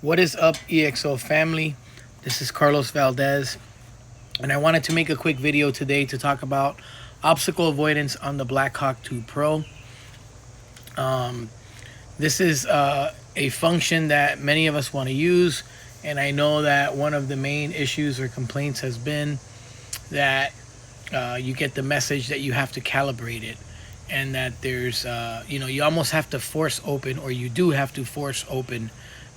What is up, EXO family? This is Carlos Valdez, and I wanted to make a quick video today to talk about obstacle avoidance on the Blackhawk 2 Pro. This is a function that many of us want to use, and I know that one of the main issues or complaints has been that you get the message that you have to calibrate it, and that there's you almost have to force open, or you do have to force open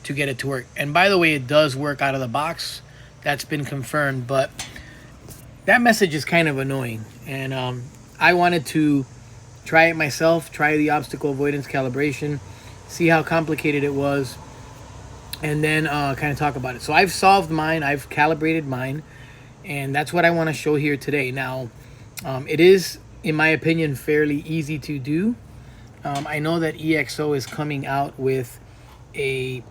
to get it to work. And by the way, it does work out of the box. That's been confirmed, but that message is kind of annoying, and I wanted to try it myself, try the obstacle avoidance calibration, see how complicated it was, and then kind of talk about it. So I've solved mine, I've calibrated mine, and that's what I want to show here today. Now, it is, in my opinion, fairly easy to do. I know that EXO is coming out with a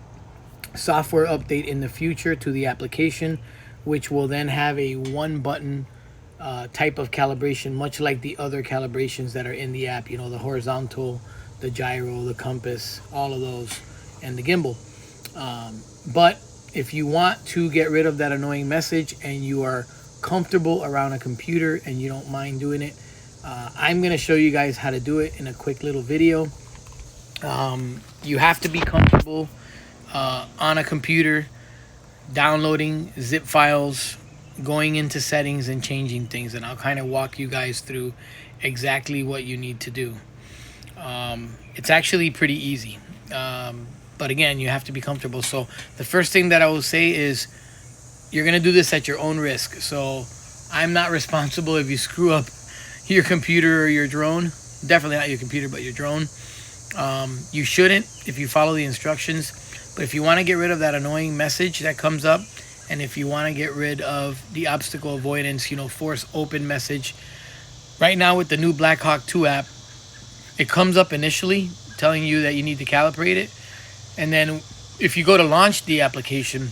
software update in the future to the application, which will then have a one button type of calibration, much like the other calibrations that are in the app, the horizontal, the gyro, the compass, all of those, and the gimbal. But if you want to get rid of that annoying message and you are comfortable around a computer and you don't mind doing it, I'm going to show you guys how to do it in a quick little video. You have to be comfortable on a computer, downloading zip files, going into settings and changing things, and I'll kind of walk you guys through exactly what you need to do. It's actually pretty easy, but again, you have to be comfortable. So the first thing that I will say is you're going to do this at your own risk. So I'm not responsible if you screw up your computer or your drone. Definitely not your computer, but your drone. You shouldn't if you follow the instructions. But if you want to get rid of that annoying message that comes up, and if you want to get rid of the obstacle avoidance, force open message, right now with the new Blackhawk 2 app, it comes up initially telling you that you need to calibrate it. And then if you go to launch the application,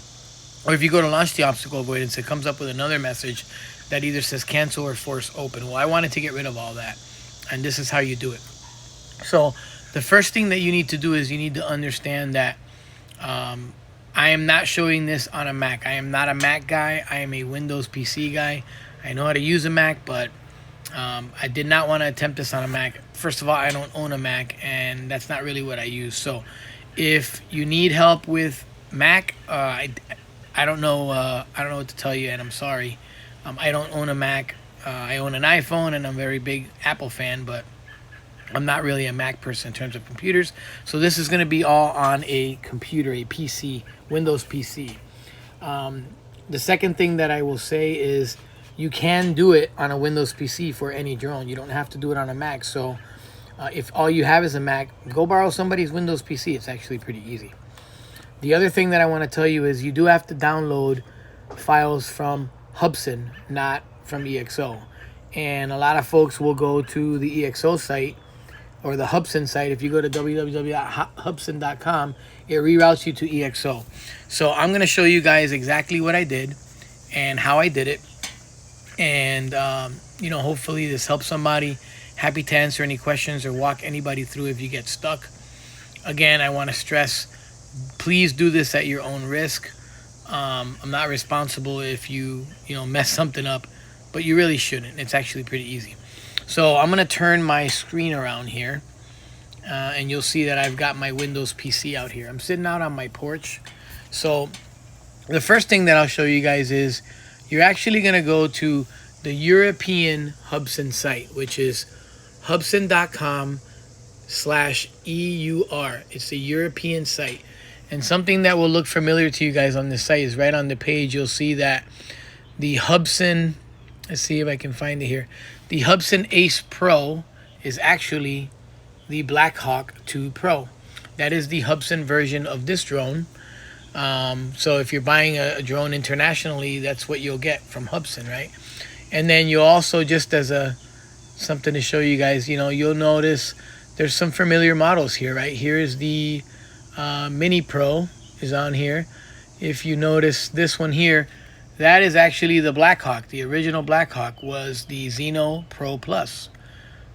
or if you go to launch the obstacle avoidance, it comes up with another message that either says cancel or force open. Well, I wanted to get rid of all that, and this is how you do it. So the first thing that you need to do is you need to understand that I am not showing this on a Mac. I am not a Mac guy. I am a Windows PC guy. I know how to use a Mac, but I did not want to attempt this on a Mac. First of all, I don't own a Mac, and that's not really what I use. So if you need help with Mac, I don't know. I don't know what to tell you, and I'm sorry. I don't own a Mac. I own an iPhone, and I'm a very big Apple fan, but I'm not really a Mac person in terms of computers. So this is going to be all on a computer, a PC, Windows PC. The second thing that I will say is you can do it on a Windows PC for any drone. You don't have to do it on a Mac. So if all you have is a Mac, go borrow somebody's Windows PC. It's actually pretty easy. The other thing that I want to tell you is you do have to download files from Hubsan, not from EXO. And a lot of folks will go to the EXO site or the Hubsan site. If you go to www.hubsan.com, it reroutes you to EXO. So I'm going to show you guys exactly what I did and how I did it. And, hopefully this helps somebody. Happy to answer any questions or walk anybody through if you get stuck. Again, I want to stress, please do this at your own risk. I'm not responsible if you mess something up, but you really shouldn't. It's actually pretty easy. So I'm going to turn my screen around here, and you'll see that I've got my Windows PC out here. I'm sitting out on my porch. So the first thing that I'll show you guys is you're actually going to go to the European Hubsan site, which is hubsan.com/EUR. It's the European site. And something that will look familiar to you guys on this site is right on the page, you'll see that the Hubsan, let's see if I can find it here. The Hubsan Ace Pro is actually the Blackhawk 2 Pro. That is the Hubsan version of this drone. So if you're buying a drone internationally, that's what you'll get from Hubsan, right? And then you'll also, just as something to show you guys, you'll notice there's some familiar models here, right? Here's the Mini Pro is on here. If you notice this one here, that is actually the Blackhawk. The original Blackhawk was the Xeno Pro Plus,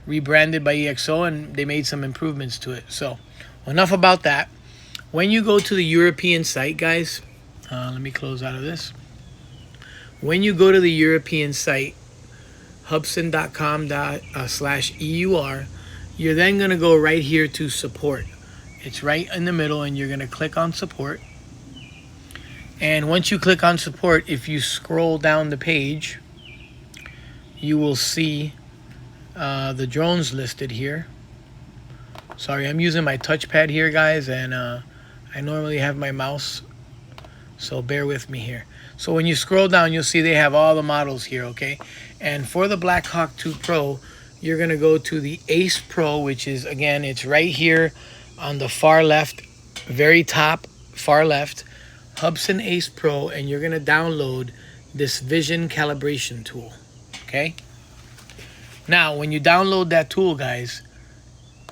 rebranded by EXO, and they made some improvements to it. So enough about that. When you go to the European site, guys, let me close out of this. When you go to the European site, hubsan.com/EUR, you're then going to go right here to support. It's right in the middle, and you're going to click on support. And once you click on support, if you scroll down the page, you will see the drones listed here. Sorry, I'm using my touchpad here, guys, and I normally have my mouse, so bear with me here. So when you scroll down, you'll see they have all the models here, okay? And for the Blackhawk 2 Pro, you're going to go to the Ace Pro, which is, again, it's right here on the far left, very top, far left, Hubsan Ace Pro, and you're going to download this vision calibration tool, okay? Now, when you download that tool, guys,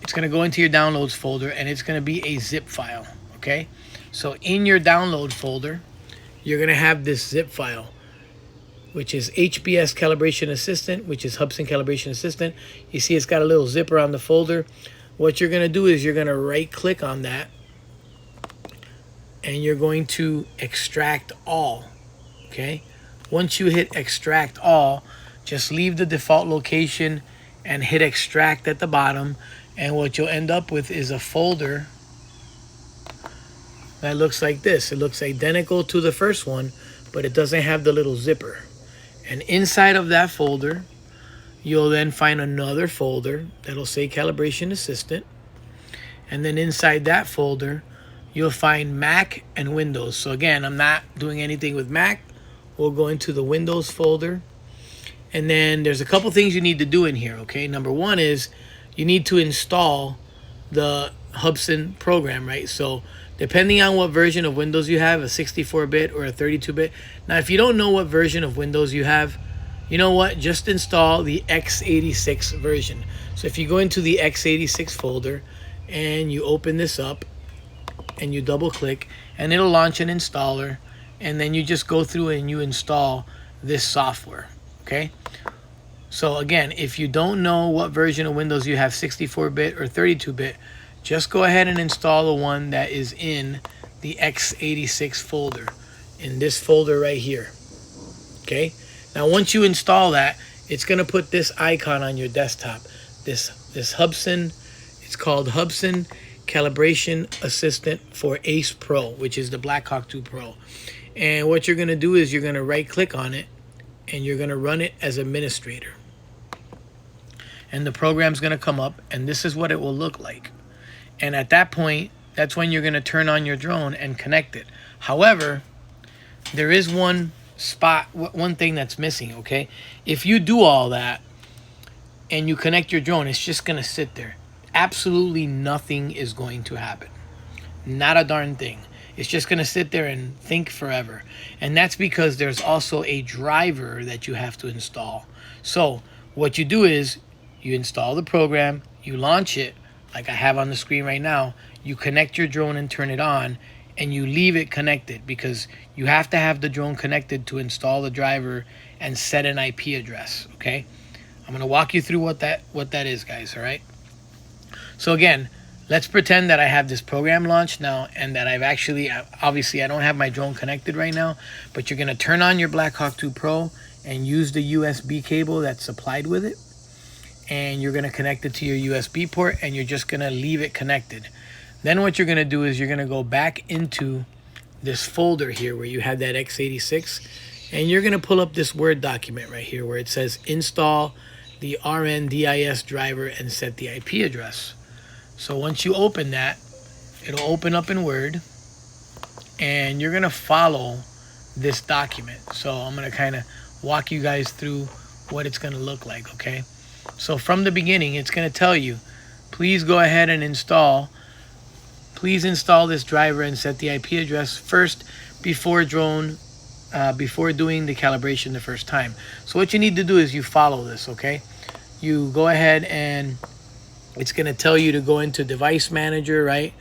it's going to go into your downloads folder, and it's going to be a zip file, okay? So in your download folder, you're going to have this zip file, which is HBS Calibration Assistant, which is Hubsan Calibration Assistant. You see it's got a little zipper on the folder. What you're going to do is you're going to right-click on that, and you're going to extract all, okay? Once you hit extract all, just leave the default location and hit extract at the bottom, and what you'll end up with is a folder that looks like this. It looks identical to the first one, but it doesn't have the little zipper. And inside of that folder, you'll then find another folder that'll say Calibration Assistant. And then inside that folder, you'll find Mac and Windows. So again, I'm not doing anything with Mac. We'll go into the Windows folder. And then there's a couple things you need to do in here, okay? Number one is you need to install the Hubsan program, right? So depending on what version of Windows you have, a 64-bit or a 32-bit. Now, if you don't know what version of Windows you have, you know what? Just install the x86 version. So if you go into the x86 folder and you open this up and you double click, and it'll launch an installer, and then you just go through and you install this software, okay? So again, if you don't know what version of Windows you have, 64-bit or 32-bit, just go ahead and install the one that is in the x86 folder, in this folder right here, okay? Now, once you install that, it's going to put this icon on your desktop, this Hubsan. It's called Hubsan Calibration Assistant for Ace Pro, which is the Blackhawk 2 Pro. And what you're going to do is you're going to right-click on it, and you're going to run it as administrator. And the program's going to come up, and this is what it will look like. And at that point, that's when you're going to turn on your drone and connect it. However, there is one thing that's missing, okay? If you do all that and you connect your drone, it's just going to sit there. Absolutely nothing is going to happen. Not a darn thing. It's just going to sit there and think forever. And that's because there's also a driver that you have to install. So what you do is you install the program, you launch it, like I have on the screen right now, you connect your drone and turn it on, and you leave it connected, because you have to have the drone connected to install the driver and set an IP address, okay? I'm going to walk you through what that is, guys, all right? So again, let's pretend that I have this program launched now, and that I've actually, obviously I don't have my drone connected right now, but you're going to turn on your Blackhawk 2 Pro and use the USB cable that's supplied with it. And you're going to connect it to your USB port, and you're just going to leave it connected. Then what you're going to do is you're going to go back into this folder here where you have that x86, and you're going to pull up this Word document right here where it says install the RNDIS driver and set the IP address. So once you open that, it'll open up in Word, and you're going to follow this document. So I'm going to kind of walk you guys through what it's going to look like, okay? So from the beginning, it's going to tell you, please go ahead and install this driver and set the IP address first before doing the calibration the first time. So what you need to do is you follow this, okay? You go ahead, and it's going to tell you to go into device manager, right?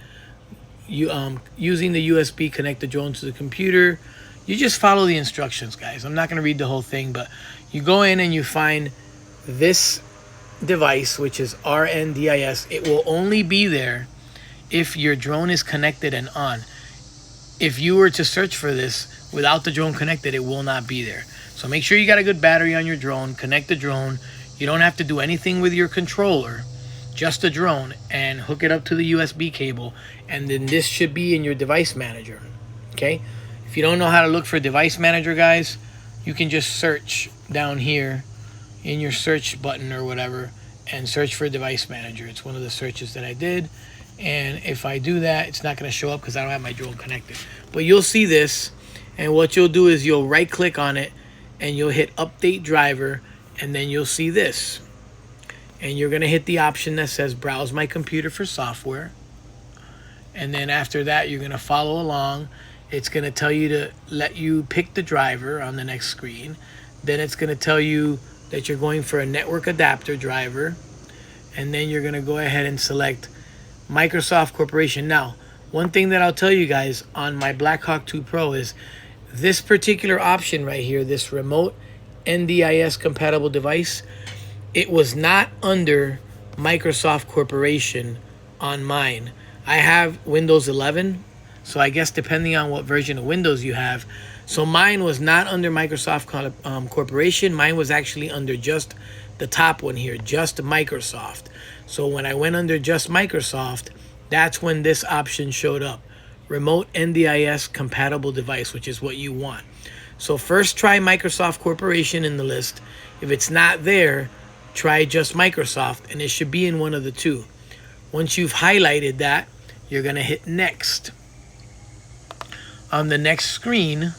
You using the USB, connect the drone to the computer. You just follow the instructions, guys. I'm not going to read the whole thing, but you go in and you find this device, which is RNDIS. It will only be there if your drone is connected and on. If you were to search for this without the drone connected, it will not be there. So make sure you got a good battery on your drone. Connect the drone. You don't have to do anything with your controller, just the drone, and hook it up to the USB cable, and then this should be in your device manager. Okay, if you don't know how to look for device manager, guys, you can just search down here in your search button or whatever and search for device manager. It's one of the searches that I did, and if I do that, it's not going to show up because I don't have my drone connected. But you'll see this, and what you'll do is you'll right click on it and you'll hit update driver, and then you'll see this, and you're going to hit the option that says browse my computer for software. And then after that, you're going to follow along. It's going to tell you to let you pick the driver on the next screen. Then it's going to tell you that you're going for a network adapter driver, and then you're going to go ahead and select Microsoft Corporation. Now, one thing that I'll tell you guys on my Blackhawk 2 Pro is this particular option right here, this remote NDIS compatible device, it was not under Microsoft Corporation on mine. I have Windows 11, so I guess depending on what version of Windows you have. So mine was not under Microsoft Corporation. Mine was actually under just the top one here, just Microsoft. So when I went under just Microsoft, that's when this option showed up. Remote NDIS compatible device, which is what you want. So first try Microsoft Corporation in the list. If it's not there, try just Microsoft, and it should be in one of the two. Once you've highlighted that, you're going to hit next. On the next screen,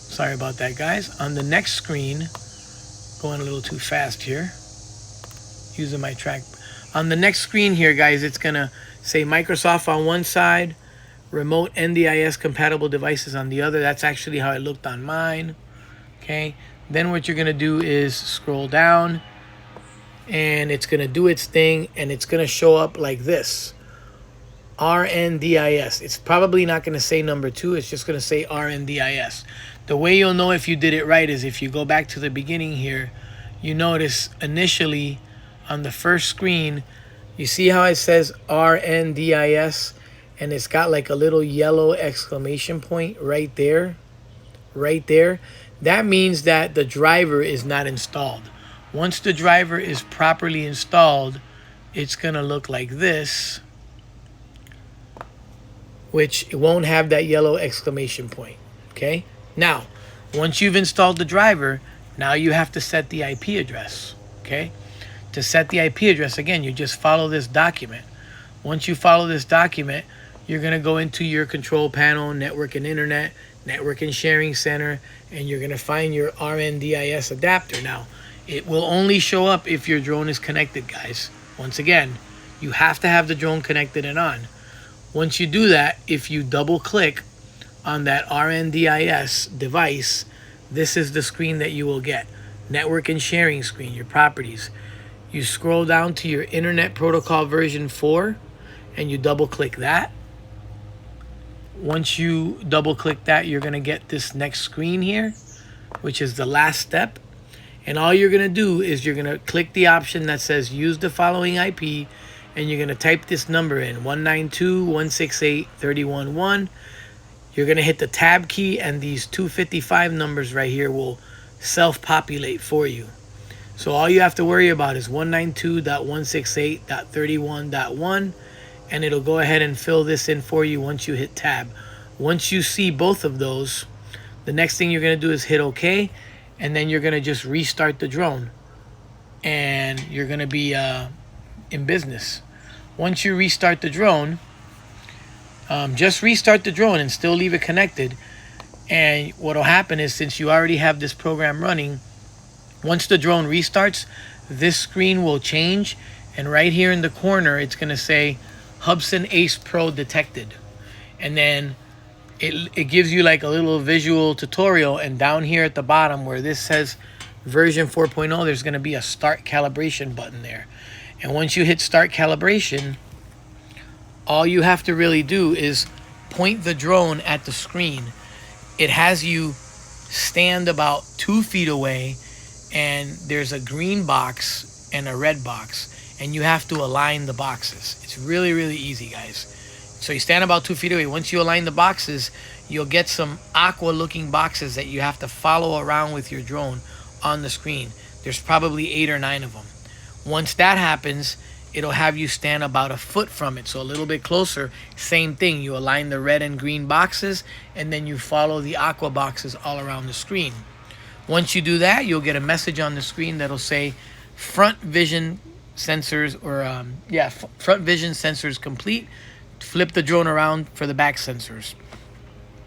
sorry about that, guys. On the next screen, going a little too fast here, using my track. On the next screen here, guys, it's going to say Microsoft on one side, remote NDIS compatible devices on the other. That's actually how it looked on mine. Okay. Then what you're going to do is scroll down, and it's going to do its thing, and it's going to show up like this. RNDIS. It's probably not going to say number 2. It's just going to say RNDIS. The way you'll know if you did it right is if you go back to the beginning here, you notice initially on the first screen, you see how it says RNDIS, and it's got like a little yellow exclamation point right there. Right there. That means that the driver is not installed. Once the driver is properly installed, it's going to look like this, which it won't have that yellow exclamation point. Okay. Now, once you've installed the driver, now you have to set the IP address. Okay. To set the IP address, again, you just follow this document. Once you follow this document, you're going to go into your control panel, network and internet, network and sharing center, and you're going to find your RNDIS adapter. Now, it will only show up if your drone is connected, guys. Once again, you have to have the drone connected and on. Once you do that, if you double click on that RNDIS device, this is the screen that you will get. Network and sharing screen, your properties. You scroll down to your Internet Protocol version 4, and you double click that. Once you double click that, you're going to get this next screen here, which is the last step. And all you're going to do is you're going to click the option that says use the following IP, and you're going to type this number in, 192.168.31.1. You're going to hit the tab key, and these 255 numbers right here will self-populate for you. So all you have to worry about is 192.168.31.1, and it'll go ahead and fill this in for you once you hit tab. Once you see both of those, the next thing you're going to do is hit OK, and then you're going to just restart the drone, and you're going to be in business. Once you restart the drone, just restart the drone and still leave it connected. And what will happen is, since you already have this program running, once the drone restarts, this screen will change, and right here in the corner, it's going to say Hubsan Ace Pro detected. And then it gives you like a little visual tutorial, and down here at the bottom where this says version 4.0, there's going to be a start calibration button there. And once you hit start calibration, all you have to really do is point the drone at the screen. It has you stand about 2 feet away, and there's a green box and a red box. and you have to align the boxes. It's really, really easy, guys. So you stand about 2 feet away. Once you align the boxes, you'll get some aqua looking boxes that you have to follow around with your drone on the screen. There's probably 8 or 9 of them. Once that happens, it'll have you stand about a foot from it, so a little bit closer. Same thing, you align the red and green boxes, and then you follow the aqua boxes all around the screen. Once you do that, you'll get a message on the screen that'll say front vision sensors, or front vision sensors complete. Flip the drone around for the back sensors.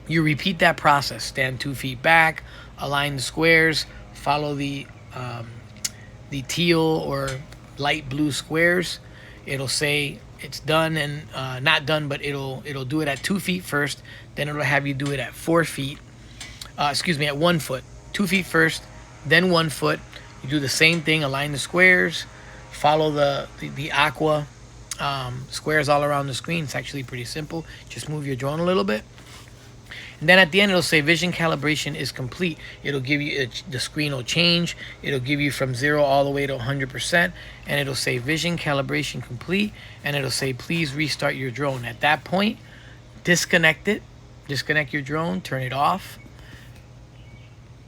You repeat that process. Stand 2 feet back, align the squares, follow the teal or light blue squares. It'll say it's done, and not done, but it'll do it at 2 feet first. Then it'll have you do it at 4 feet. At 1 foot. 2 feet first, then 1 foot. You do the same thing. Align the squares, follow the aqua squares all around the screen. It's actually pretty simple. Just move your drone a little bit. And then at the end, it'll say vision calibration is complete. It'll give you, the screen will change. It'll give you from 0 all the way to 100%. And it'll say vision calibration complete. And it'll say, please restart your drone. At that point, disconnect it. Disconnect your drone, turn it off.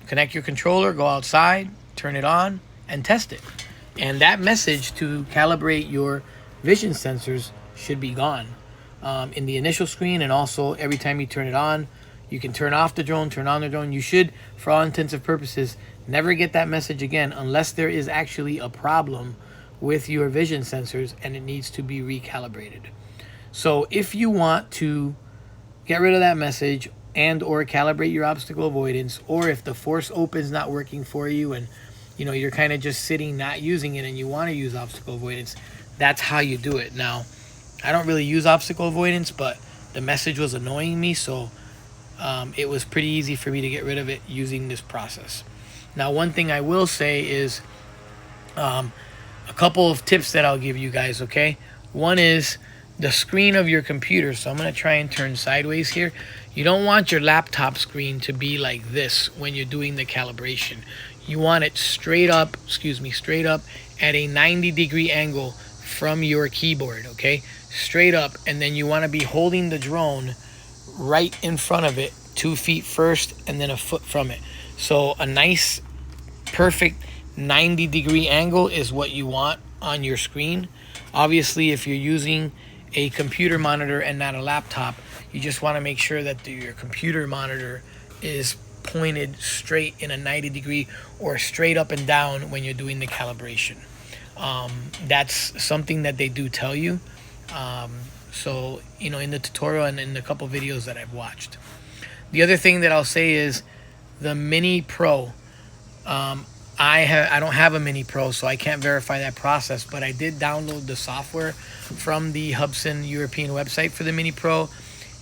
Connect your controller, go outside, turn it on, and test it. And that message to calibrate your vision sensors should be gone in the initial screen, and also every time you turn it on. You can turn off the drone, turn on the drone. You should, for all intents and purposes, never get that message again unless there is actually a problem with your vision sensors and it needs to be recalibrated. So if you want to get rid of that message and or calibrate your obstacle avoidance, or if the force open is not working for you and you're kind of just sitting not using it and you want to use obstacle avoidance, that's how you do it. Now, I don't really use obstacle avoidance, but the message was annoying me, so it was pretty easy for me to get rid of it using this process. Now, one thing I will say is a couple of tips that I'll give you guys, okay? One is the screen of your computer. So I'm going to try and turn sideways here. You don't want your laptop screen to be like this when you're doing the calibration. You want it straight up at a 90-degree angle from your keyboard, okay? Straight up, and then you want to be holding the drone right in front of it, 2 feet first and then a foot from it. So a nice perfect 90-degree angle is what you want on your screen. Obviously, if you're using a computer monitor and not a laptop, you just want to make sure that your computer monitor is pointed straight in a 90-degree or straight up and down when you're doing the calibration. That's something that they do tell you. So, in the tutorial and in the couple videos that I've watched. The other thing that I'll say is the Mini Pro. I don't have a Mini Pro, so I can't verify that process, but I did download the software from the Hubsan European website for the Mini Pro,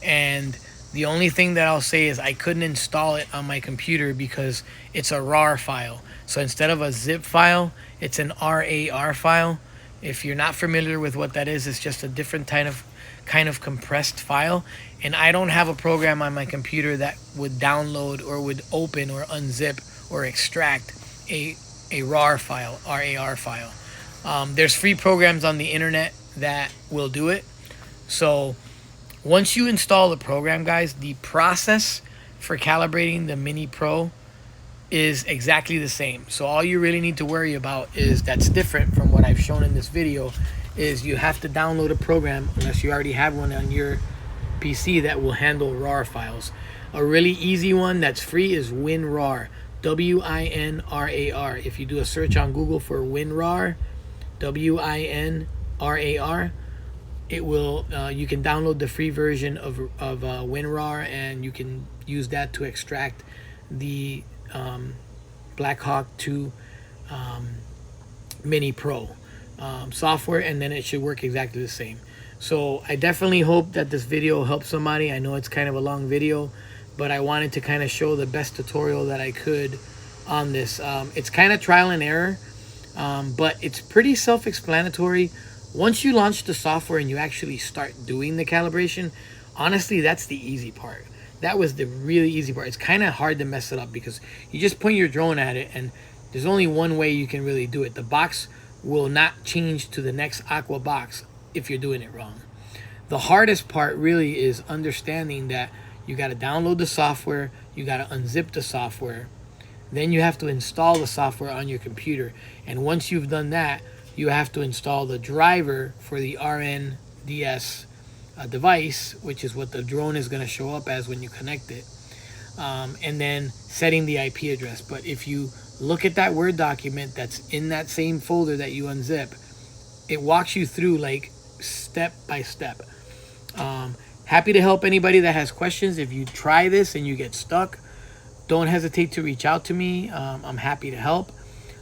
and the only thing that I'll say is I couldn't install it on my computer because it's a RAR file. So instead of a zip file, it's an RAR file. If you're not familiar with what that is, it's just a different kind of compressed file. And I don't have a program on my computer that would download or would open or unzip or extract a RAR file, RAR file. There's free programs on the internet that will do it. So once you install the program, guys, the process for calibrating the Mini Pro is exactly the same. So all you really need to worry about is that's different from what I've shown in this video is you have to download a program, unless you already have one on your PC, that will handle RAR files. A really easy one that's free is WinRAR, WinRAR. If you do a search on Google for WinRAR, WinRAR, it will you can download the free version of WinRAR, and you can use that to extract the Blackhawk 2 Mini Pro software, and then it should work exactly the same. So I definitely hope that this video helps somebody. I know it's kind of a long video, but I wanted to kind of show the best tutorial that I could on this. It's kind of trial and error, but it's pretty self-explanatory. Once you launch the software and you actually start doing the calibration, honestly, that's the easy part. That was the really easy part. It's kind of hard to mess it up because you just point your drone at it and there's only one way you can really do it. The box will not change to the next Aqua box if you're doing it wrong. The hardest part really is understanding that you got to download the software, you got to unzip the software, then you have to install the software on your computer. And once you've done that, you have to install the driver for the RNDS device, which is what the drone is going to show up as when you connect it, and then setting the IP address. But if you look at that Word document that's in that same folder that you unzip, it walks you through like step by step. Happy to help anybody that has questions. If you try this and you get stuck, don't hesitate to reach out to me. I'm happy to help.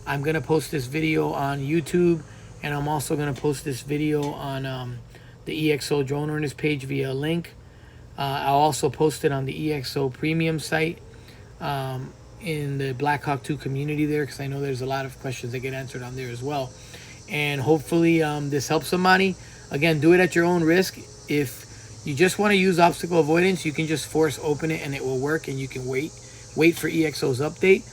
I'm going to post this video on YouTube, and I'm also going to post this video on the EXO Drone Owners page via a link. I'll also post it on the EXO Premium site in the Blackhawk 2 community there, because I know there's a lot of questions that get answered on there as well. And hopefully this helps somebody. Again, do it at your own risk. If you just want to use obstacle avoidance, you can just force open it and it will work, and you can wait for EXO's update.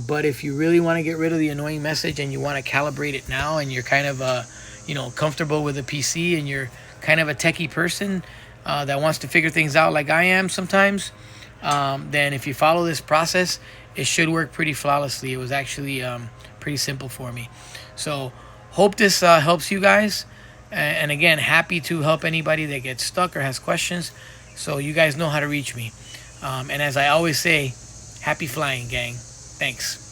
But if you really want to get rid of the annoying message and you want to calibrate it now, and you're kind of comfortable with a PC, and you're kind of a techie person that wants to figure things out like I am sometimes, then if you follow this process, it should work pretty flawlessly. It was actually pretty simple for me. So hope this helps you guys. And again, happy to help anybody that gets stuck or has questions. So you guys know how to reach me. And as I always say, happy flying, gang. Thanks.